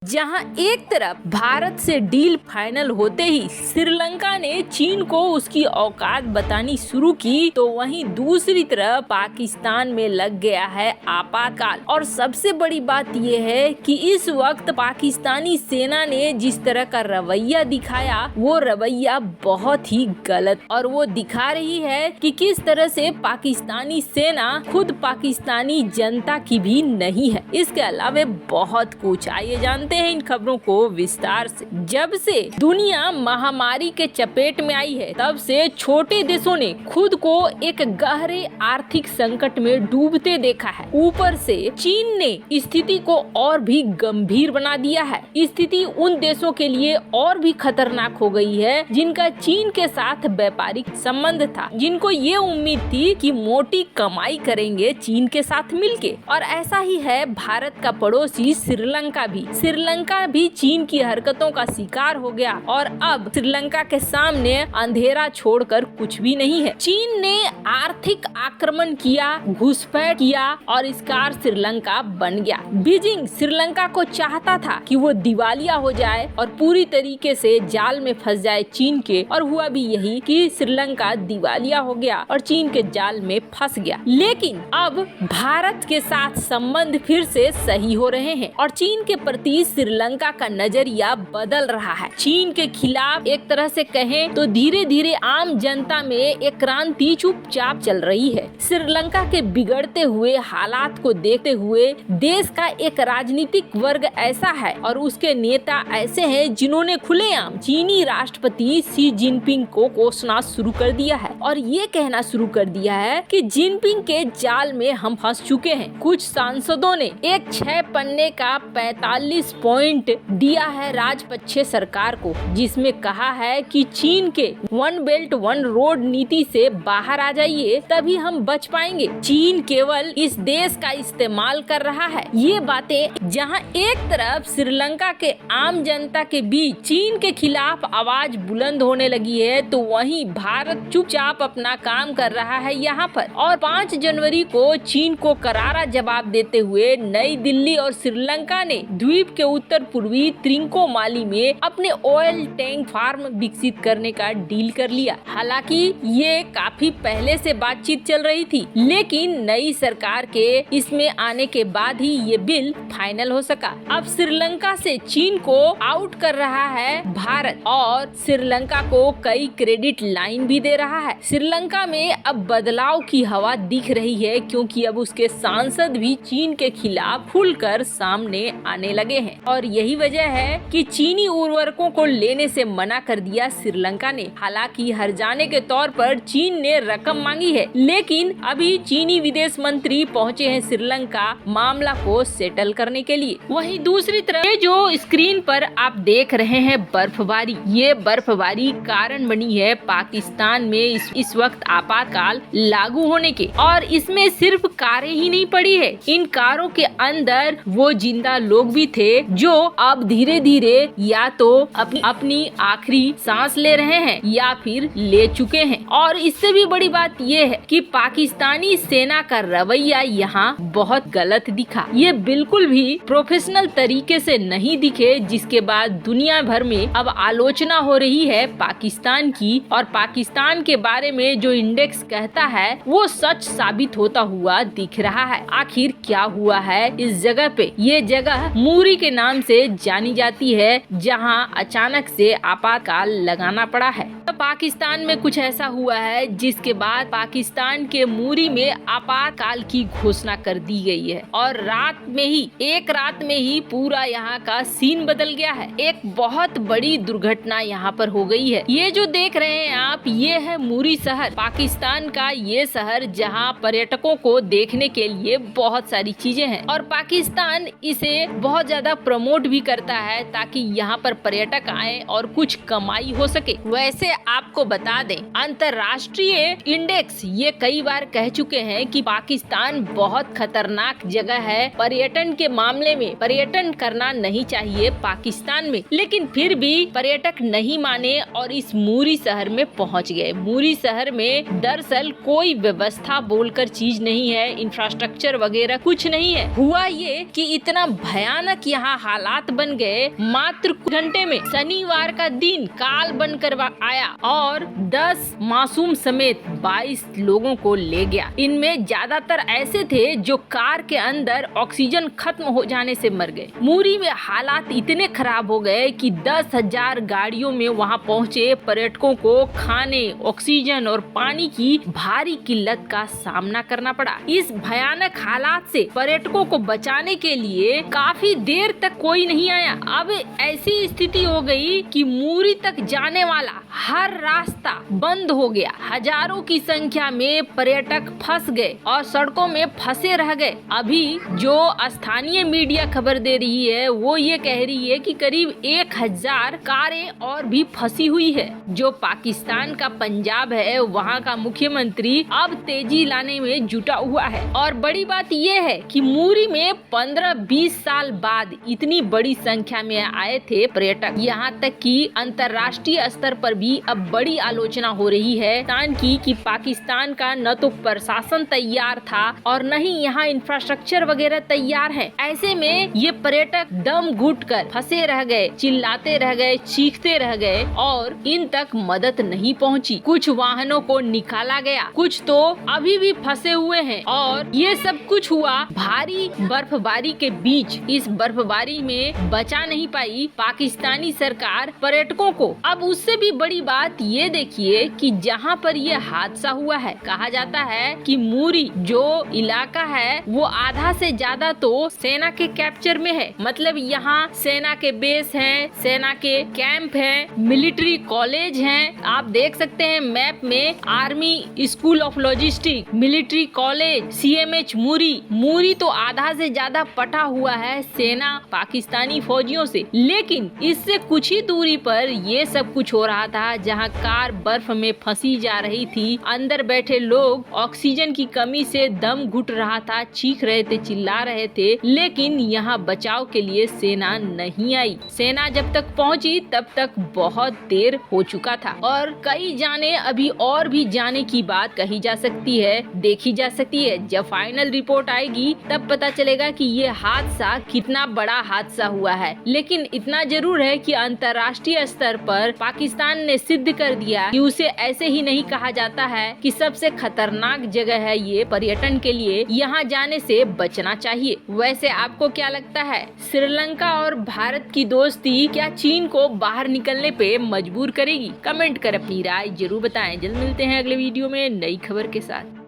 जहां एक तरफ भारत से डील फाइनल होते ही श्रीलंका ने चीन को उसकी औकात बतानी शुरू की, तो वहीं दूसरी तरफ पाकिस्तान में लग गया है आपातकाल। और सबसे बड़ी बात यह है कि इस वक्त पाकिस्तानी सेना ने जिस तरह का रवैया दिखाया, वो रवैया बहुत ही गलत, और वो दिखा रही है कि किस तरह से पाकिस्तानी सेना खुद पाकिस्तानी जनता की भी नहीं है। इसके अलावा बहुत कुछ, आइए जानते हैं इन खबरों को विस्तार से। जब से दुनिया महामारी के चपेट में आई है, तब से छोटे देशों ने खुद को एक गहरे आर्थिक संकट में डूबते देखा है। ऊपर से चीन ने स्थिति को और भी गंभीर बना दिया है। स्थिति उन देशों के लिए और भी खतरनाक हो गई है जिनका चीन के साथ व्यापारिक संबंध था, जिनको ये उम्मीद थी कि मोटी कमाई करेंगे चीन के साथ मिलके। और ऐसा ही है भारत का पड़ोसी श्रीलंका भी चीन की हरकतों का शिकार हो गया, और अब श्रीलंका के सामने अंधेरा छोड़कर कुछ भी नहीं है। चीन ने आर्थिक आक्रमण किया, घुसपैठ किया, और इसका श्रीलंका बन गया। बीजिंग श्रीलंका को चाहता था कि वो दिवालिया हो जाए और पूरी तरीके से जाल में फंस जाए चीन के, और हुआ भी यही कि श्रीलंका दिवालिया हो गया और चीन के जाल में फंस गया। लेकिन अब भारत के साथ संबंध फिर से सही हो रहे हैं और चीन के प्रति श्रीलंका का नजरिया बदल रहा है। चीन के खिलाफ एक तरह से कहें तो धीरे धीरे आम जनता में एक क्रांति चुपचाप चल रही है। श्रीलंका के बिगड़ते हुए हालात को देखते हुए देश का एक राजनीतिक वर्ग ऐसा है और उसके नेता ऐसे हैं जिन्होंने खुलेआम चीनी राष्ट्रपति शी जिनपिंग को कोसना शुरू कर दिया है और ये कहना शुरू कर दिया है कि जिनपिंग के जाल में हम फंस चुके हैं। कुछ सांसदों ने एक 6 पन्ने का 45 पॉइंट दिया है राजपक्षे सरकार को, जिसमें कहा है कि चीन के वन बेल्ट वन रोड नीति से बाहर आ जाइए, तभी हम बच पाएंगे। चीन केवल इस देश का इस्तेमाल कर रहा है। ये बातें जहां एक तरफ श्रीलंका के आम जनता के बीच चीन के खिलाफ आवाज बुलंद होने लगी है, तो वहीं भारत चुपचाप अपना काम कर रहा है यहाँ पर। और 5 जनवरी को चीन को करारा जवाब देते हुए नई दिल्ली और श्रीलंका ने द्वीप के उत्तर पूर्वी त्रिंकोमाली में अपने ऑयल टैंक फार्म विकसित करने का डील कर लिया। हालांकि ये काफी पहले से बातचीत चल रही थी, लेकिन नई सरकार के इसमें आने के बाद ही ये बिल फाइनल हो सका। अब श्रीलंका से चीन को आउट कर रहा है भारत और श्रीलंका को कई क्रेडिट लाइन भी दे रहा है। श्रीलंका में अब बदलाव की हवा दिख रही है, क्योंकि अब उसके सांसद भी चीन के खिलाफ खुलकर सामने आने लगे हैं और यही वजह है कि चीनी उर्वरकों को लेने से मना कर दिया श्रीलंका ने। हालांकि हर्जाने के तौर पर चीन ने रकम मांगी है, लेकिन अभी चीनी विदेश मंत्री पहुंचे हैं श्रीलंका मामला को सेटल करने के लिए। वहीं दूसरी तरफ ये जो स्क्रीन पर आप देख रहे हैं बर्फबारी, ये बर्फबारी कारण बनी है पाकिस्तान में इस वक्त आपातकाल लागू होने के, और इसमें सिर्फ कारें ही नहीं पड़ी है, इन कारों के अंदर वो जिंदा लोग भी थे जो अब धीरे धीरे या तो अपनी आखिरी सांस ले रहे हैं या फिर ले चुके हैं। और इससे भी बड़ी बात ये है कि पाकिस्तानी सेना का रवैया यहाँ बहुत गलत दिखा। ये बिल्कुल भी प्रोफेशनल तरीके से नहीं दिखे, जिसके बाद दुनिया भर में अब आलोचना हो रही है पाकिस्तान की, और पाकिस्तान के बारे में जो इंडेक्स कहता है वो सच साबित होता हुआ दिख रहा है। आखिर क्या हुआ है इस जगह पे? ये जगह मूरी के नाम से जानी जाती है, जहां अचानक से आपातकाल लगाना पड़ा है। तो पाकिस्तान में कुछ ऐसा हुआ है जिसके बाद पाकिस्तान के मूरी में आपातकाल की घोषणा कर दी गई है, और एक रात में ही पूरा यहाँ का सीन बदल गया है। एक बहुत बड़ी दुर्घटना यहाँ पर हो गई है। ये जो देख रहे हैं आप, ये है मूरी शहर, पाकिस्तान का ये शहर जहाँ पर्यटकों को देखने के लिए बहुत सारी चीजें हैं, और पाकिस्तान इसे बहुत ज्यादा प्रमोट भी करता है ताकि यहाँ पर पर्यटक आए और कुछ कमाई हो सके। वैसे आपको बता दें, अंतर्राष्ट्रीय इंडेक्स ये कई बार कह चुके हैं कि पाकिस्तान बहुत खतरनाक जगह है, पर्यटन के मामले में पर्यटन करना नहीं चाहिए पाकिस्तान में, लेकिन फिर भी पर्यटक नहीं माने और इस मूरी शहर में पहुँच गए। मूरी शहर में दरअसल कोई व्यवस्था बोलकर चीज नहीं है, इंफ्रास्ट्रक्चर वगैरह कुछ नहीं है। हुआ ये कि इतना भयानक यहाँ यहाँ हालात बन गए, मात्र कुछ घंटे में शनिवार का दिन काल बनकर आया और 10 मासूम समेत 22 लोगों को ले गया। इनमें ज्यादातर ऐसे थे जो कार के अंदर ऑक्सीजन खत्म हो जाने से मर गए। मुरी में हालात इतने खराब हो गए कि 10,000 गाड़ियों में वहां पहुंचे पर्यटकों को खाने, ऑक्सीजन और पानी की भारी किल्लत का सामना करना पड़ा। इस भयानक हालात से पर्यटकों को बचाने के लिए काफी देर तक कोई नहीं आया। अब ऐसी स्थिति हो गई कि मुरी तक जाने वाला हर रास्ता बंद हो गया। हजारों की संख्या में पर्यटक फंस गए और सड़कों में फंसे रह गए। अभी जो स्थानीय मीडिया खबर दे रही है वो ये कह रही है कि करीब 1000 कारें और भी फंसी हुई है। जो पाकिस्तान का पंजाब है वहाँ का मुख्यमंत्री अब तेजी लाने में जुटा हुआ है। और बड़ी बात ये है कि मुरी में 15-20 साल बाद इतनी बड़ी संख्या में आए थे पर्यटक। यहाँ तक कि अंतर्राष्ट्रीय स्तर पर भी अब बड़ी आलोचना हो रही है कि पाकिस्तान का न तो प्रशासन तैयार था और न ही यहाँ इंफ्रास्ट्रक्चर वगैरह तैयार है। ऐसे में ये पर्यटक दम घुट कर फंसे रह गए, चिल्लाते रह गए, चीखते रह गए और इन तक मदद नहीं पहुँची। कुछ वाहनों को निकाला गया, कुछ तो अभी भी फंसे हुए हैं और ये सब कुछ हुआ भारी बर्फबारी के बीच। इस बर्फबारी में बचा नहीं पाई पाकिस्तानी सरकार पर्यटकों को। अब उससे भी बड़ी बात ये देखिए कि जहाँ पर ये हादसा हुआ है, कहा जाता है कि मुरी जो इलाका है वो आधा से ज्यादा तो सेना के कैप्चर में है। मतलब यहाँ सेना के बेस हैं, सेना के कैंप हैं, मिलिट्री कॉलेज हैं। आप देख सकते हैं मैप में army school of logistic, military college, CMH मुरी तो आधा से ज्यादा पटा हुआ है सेना पाकिस्तानी फौजियों से। लेकिन इससे कुछ ही दूरी पर ये सब कुछ हो रहा था जहाँ कार बर्फ में फंसी जा रही थी। अंदर बैठे लोग ऑक्सीजन की कमी से दम घुट रहा था, चीख रहे थे, चिल्ला रहे थे। लेकिन यहाँ बचाव के लिए सेना नहीं आई। सेना जब तक पहुँची तब तक बहुत देर हो चुका था और कई जाने अभी और भी जाने की बात कही जा सकती है, देखी जा सकती है। जब फाइनल रिपोर्ट आएगी तब पता चलेगा कि ये हादसा कितना बड़ा हादसा हुआ है। लेकिन इतना जरूर है कि अंतर्राष्ट्रीय स्तर पर पाकिस्तान ने सिद्ध कर दिया कि उसे ऐसे ही नहीं कहा जाता है कि सबसे खतरनाक जगह है ये पर्यटन के लिए, यहाँ जाने से बचना चाहिए। वैसे आपको क्या लगता है, श्रीलंका और भारत की दोस्ती क्या चीन को बाहर निकलने पे मजबूर करेगी? कमेंट कर अपनी राय जरूर बताएं। जल्द मिलते हैं अगले वीडियो में नई खबर के साथ।